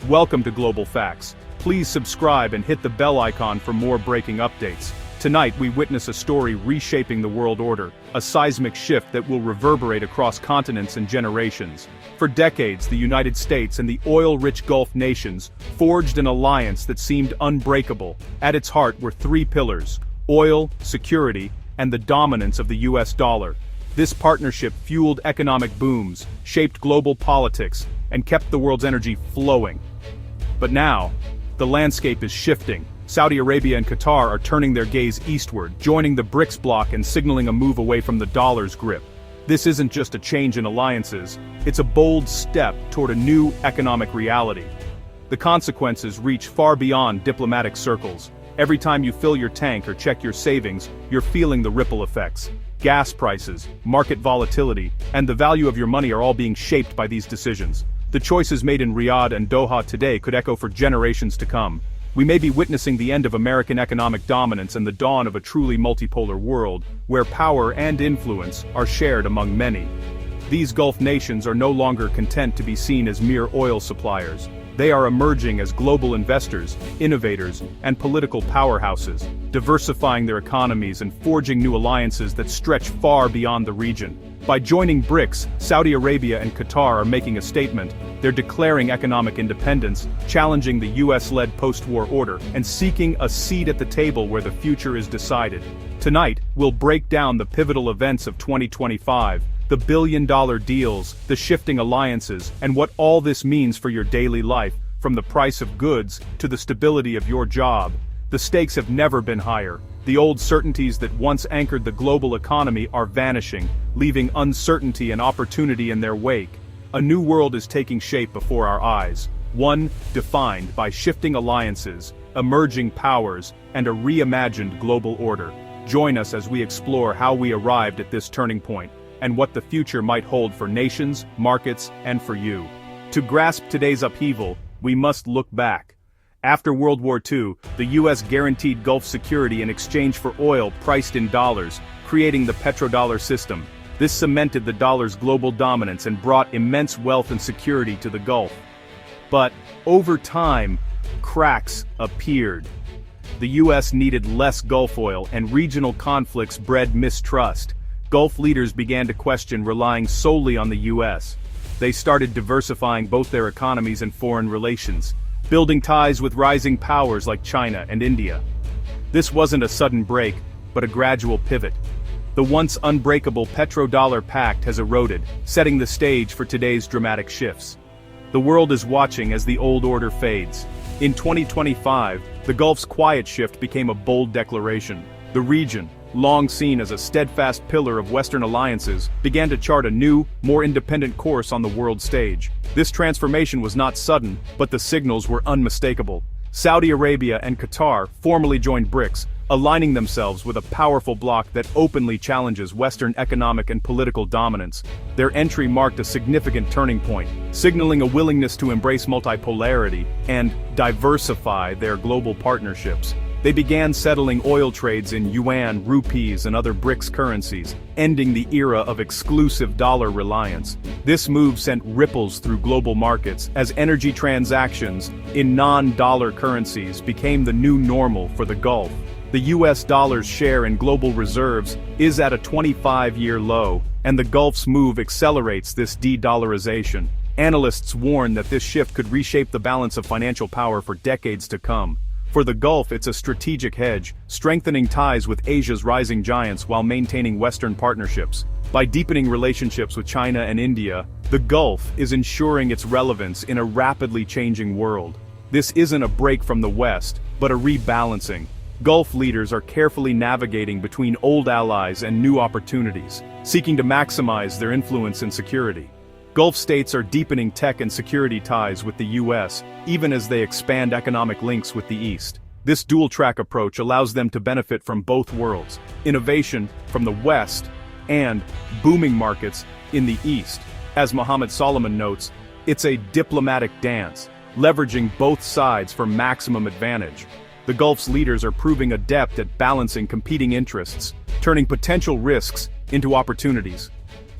Welcome to Global Facts. Please subscribe and hit the bell icon for more breaking updates. Tonight we witness a story reshaping the world order, a seismic shift that will reverberate across continents and generations. For decades, the United States and the oil-rich Gulf nations forged an alliance that seemed unbreakable. At its heart were three pillars: oil, security, and the dominance of the US dollar. This partnership fueled economic booms, shaped global politics, and kept the world's energy flowing. But now, the landscape is shifting. Saudi Arabia and Qatar are turning their gaze eastward, joining the BRICS bloc and signaling a move away from the dollar's grip. This isn't just a change in alliances, it's a bold step toward a new economic reality. The consequences reach far beyond diplomatic circles. Every time you fill your tank or check your savings, you're feeling the ripple effects. Gas prices, market volatility, and the value of your money are all being shaped by these decisions. The choices made in Riyadh and Doha today could echo for generations to come. We may be witnessing the end of American economic dominance and the dawn of a truly multipolar world, where power and influence are shared among many. These Gulf nations are no longer content to be seen as mere oil suppliers. They are emerging as global investors, innovators, and political powerhouses, diversifying their economies and forging new alliances that stretch far beyond the region. By joining BRICS, Saudi Arabia and Qatar are making a statement. They're declaring economic independence, challenging the US-led post-war order, and seeking a seat at the table where the future is decided. Tonight, we'll break down the pivotal events of 2025, the billion-dollar deals, the shifting alliances, and what all this means for your daily life, from the price of goods to the stability of your job. The stakes have never been higher. The old certainties that once anchored the global economy are vanishing, leaving uncertainty and opportunity in their wake. A new world is taking shape before our eyes, one defined by shifting alliances, emerging powers, and a reimagined global order. Join us as we explore how we arrived at this turning point, and what the future might hold for nations, markets, and for you. To grasp today's upheaval, we must look back. After World War II, the US guaranteed Gulf security in exchange for oil priced in dollars, creating the Petrodollar system. This cemented the dollar's global dominance and brought immense wealth and security to the Gulf. But, over time, cracks appeared. The US needed less Gulf oil, and regional conflicts bred mistrust. Gulf leaders began to question relying solely on the US. They started diversifying both their economies and foreign relations, building ties with rising powers like China and India. This wasn't a sudden break, but a gradual pivot. The once unbreakable petrodollar pact has eroded, setting the stage for today's dramatic shifts. The world is watching as the old order fades. In 2025, the Gulf's quiet shift became a bold declaration. The region, long seen as a steadfast pillar of Western alliances, began to chart a new, more independent course on the world stage. This transformation was not sudden, but the signals were unmistakable. Saudi Arabia and Qatar formally joined BRICS, aligning themselves with a powerful bloc that openly challenges Western economic and political dominance. Their entry marked a significant turning point, signaling a willingness to embrace multipolarity and diversify their global partnerships. They began settling oil trades in yuan, rupees, and other BRICS currencies, ending the era of exclusive dollar reliance. This move sent ripples through global markets as energy transactions in non-dollar currencies became the new normal for the Gulf. The US dollar's share in global reserves is at a 25-year low, and the Gulf's move accelerates this de-dollarization. Analysts warn that this shift could reshape the balance of financial power for decades to come. For the Gulf, it's a strategic hedge, strengthening ties with Asia's rising giants while maintaining Western partnerships. By deepening relationships with China and India, the Gulf is ensuring its relevance in a rapidly changing world. This isn't a break from the West, but a rebalancing. Gulf leaders are carefully navigating between old allies and new opportunities, seeking to maximize their influence and security. Gulf states are deepening tech and security ties with the US, even as they expand economic links with the East. This dual-track approach allows them to benefit from both worlds, innovation from the West and booming markets in the East. As Mohammed Solomon notes, it's a diplomatic dance, leveraging both sides for maximum advantage. The Gulf's leaders are proving adept at balancing competing interests, turning potential risks into opportunities.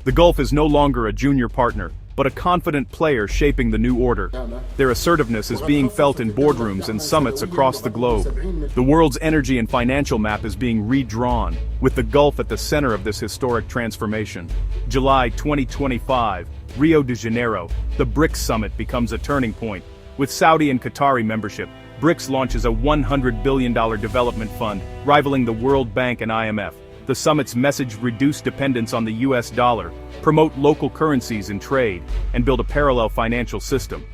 The Gulf is no longer a junior partner, but a confident player shaping the new order. Their assertiveness is being felt in boardrooms and summits across the globe. The world's energy and financial map is being redrawn, with the Gulf at the center of this historic transformation. July 2025, Rio de Janeiro, the BRICS summit becomes a turning point. With Saudi and Qatari membership, BRICS launches a $100 billion development fund, rivaling the World Bank and IMF. The summit's message: reduce dependence on the US dollar, promote local currencies in trade, and build a parallel financial system.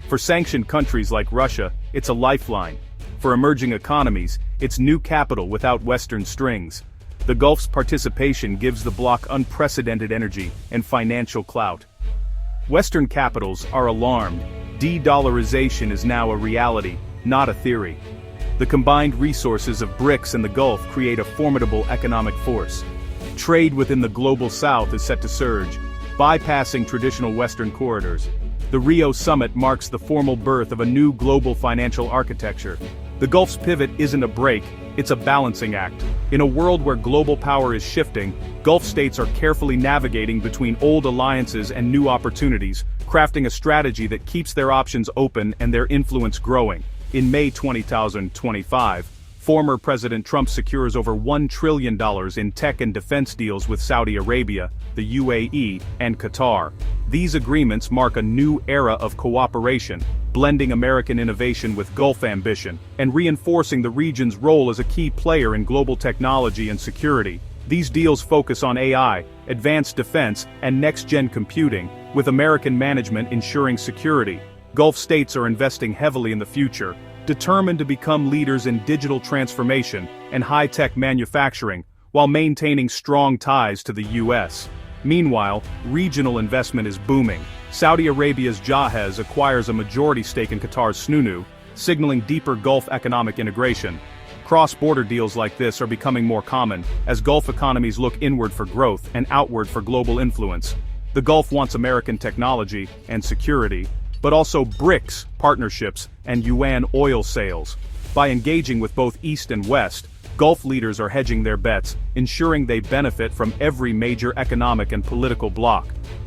For sanctioned countries like Russia, it's a lifeline. For emerging economies, it's new capital without Western strings. The Gulf's participation gives the bloc unprecedented energy and financial clout. Western capitals are alarmed. De-dollarization is now a reality, not a theory. The combined resources of BRICS and the Gulf create a formidable economic force. Trade within the global south is set to surge, bypassing traditional Western corridors. The Rio summit marks the formal birth of a new global financial architecture. The Gulf's pivot isn't a break, it's a balancing act. In a world where global power is shifting, Gulf states are carefully navigating between old alliances and new opportunities, crafting a strategy that keeps their options open and their influence growing. In May 2025, former President Trump secures over $1 trillion in tech and defense deals with Saudi Arabia, the UAE, and Qatar. These agreements mark a new era of cooperation, blending American innovation with Gulf ambition, and reinforcing the region's role as a key player in global technology and security. These deals focus on AI, advanced defense, and next-gen computing, with American management ensuring security. Gulf states are investing heavily in the future, determined to become leaders in digital transformation and high-tech manufacturing, while maintaining strong ties to the US. Meanwhile, regional investment is booming. Saudi Arabia's Jahez acquires a majority stake in Qatar's Snunu, signaling deeper Gulf economic integration. Cross-border deals like this are becoming more common, as Gulf economies look inward for growth and outward for global influence. The Gulf wants American technology and security, but also BRICS partnerships and yuan oil sales. By engaging with both East and West, Gulf leaders are hedging their bets, ensuring they benefit from every major economic and political bloc.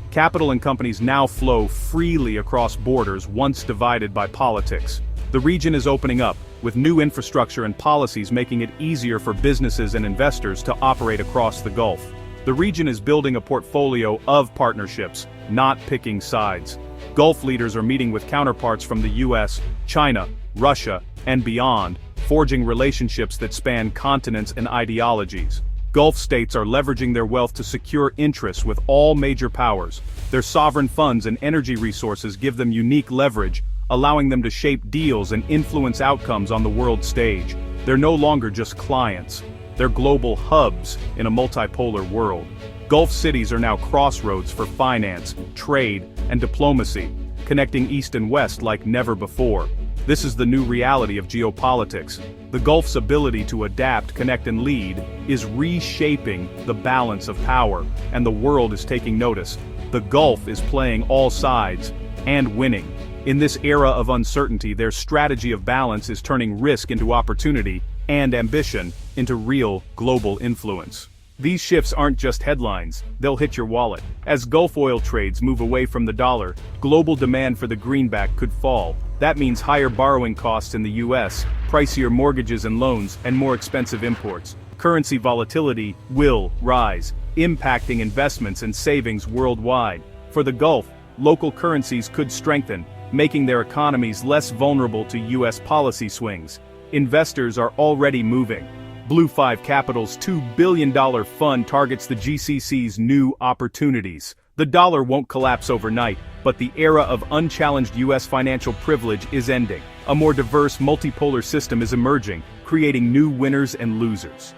Capital and companies now flow freely across borders once divided by politics. The region is opening up, with new infrastructure and policies making it easier for businesses and investors to operate across the Gulf. The region is building a portfolio of partnerships, not picking sides. Gulf leaders are meeting with counterparts from the US, China, Russia, and beyond, forging relationships that span continents and ideologies. Gulf states are leveraging their wealth to secure interests with all major powers. Their sovereign funds and energy resources give them unique leverage, allowing them to shape deals and influence outcomes on the world stage. They're no longer just clients. They're global hubs in a multipolar world. Gulf cities are now crossroads for finance, trade, and diplomacy, connecting East and West like never before. This is the new reality of geopolitics. The Gulf's ability to adapt, connect, and lead is reshaping the balance of power, and the world is taking notice. The Gulf is playing all sides and winning. In this era of uncertainty, their strategy of balance is turning risk into opportunity and ambition into real global influence. These shifts aren't just headlines, they'll hit your wallet. As Gulf oil trades move away from the dollar, global demand for the greenback could fall. That means higher borrowing costs in the US, pricier mortgages and loans, and more expensive imports. Currency volatility will rise, impacting investments and savings worldwide. For the Gulf, local currencies could strengthen, making their economies less vulnerable to US policy swings. Investors are already moving. Blue 5 Capital's $2 billion fund targets the GCC's new opportunities. The dollar won't collapse overnight, but the era of unchallenged US financial privilege is ending. A more diverse multipolar system is emerging, creating new winners and losers.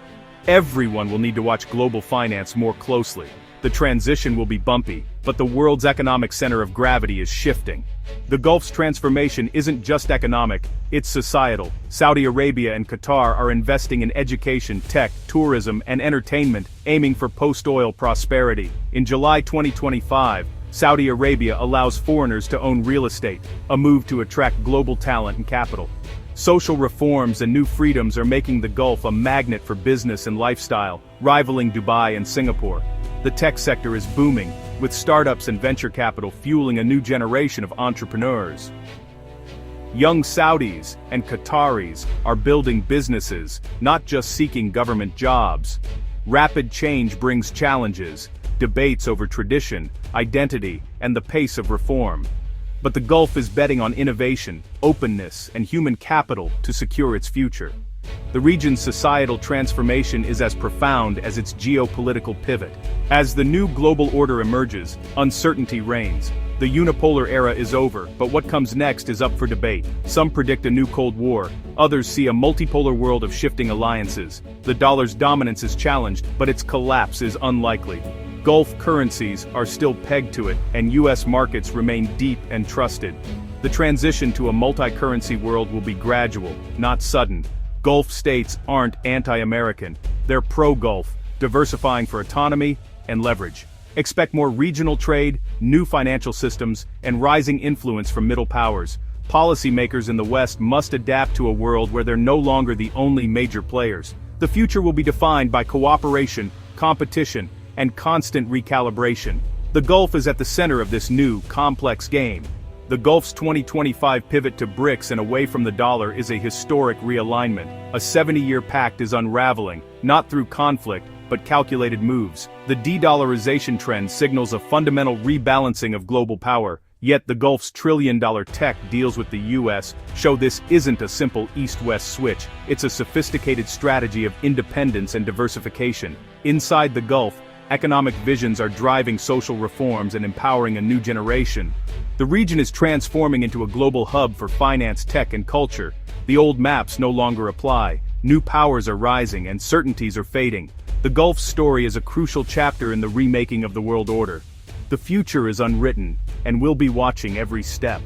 Everyone will need to watch global finance more closely. The transition will be bumpy, but the world's economic center of gravity is shifting. The Gulf's transformation isn't just economic, it's societal. Saudi Arabia and Qatar are investing in education, tech, tourism, and entertainment, aiming for post-oil prosperity. In July 2025, Saudi Arabia allows foreigners to own real estate, a move to attract global talent and capital. Social reforms and new freedoms are making the Gulf a magnet for business and lifestyle, rivaling Dubai and Singapore. The tech sector is booming, with startups and venture capital fueling a new generation of entrepreneurs. Young Saudis and Qataris are building businesses, not just seeking government jobs. Rapid change brings challenges, debates over tradition, identity, and the pace of reform. But the Gulf is betting on innovation, openness, and human capital to secure its future. The region's societal transformation is as profound as its geopolitical pivot. As the new global order emerges, uncertainty reigns. The unipolar era is over, but what comes next is up for debate. Some predict a new Cold War, others see a multipolar world of shifting alliances. The dollar's dominance is challenged, but its collapse is unlikely. Gulf currencies are still pegged to it, and US markets remain deep and trusted. The transition to a multi-currency world will be gradual, not sudden. Gulf states aren't anti-American, they're pro-Gulf, diversifying for autonomy and leverage. Expect more regional trade, new financial systems, and rising influence from middle powers. Policymakers in the West must adapt to a world where they're no longer the only major players. The future will be defined by cooperation, competition, and constant recalibration. The Gulf is at the center of this new, complex game. The Gulf's 2025 pivot to BRICS and away from the dollar is a historic realignment. A 70-year pact is unraveling, not through conflict, but calculated moves. The de-dollarization trend signals a fundamental rebalancing of global power, yet the Gulf's trillion-dollar tech deals with the US show this isn't a simple east-west switch, it's a sophisticated strategy of independence and diversification. Inside the Gulf, economic visions are driving social reforms and empowering a new generation. The region is transforming into a global hub for finance, tech, and culture. The old maps no longer apply. New powers are rising and certainties are fading. The Gulf's story is a crucial chapter in the remaking of the world order. The future is unwritten, and we'll be watching every step.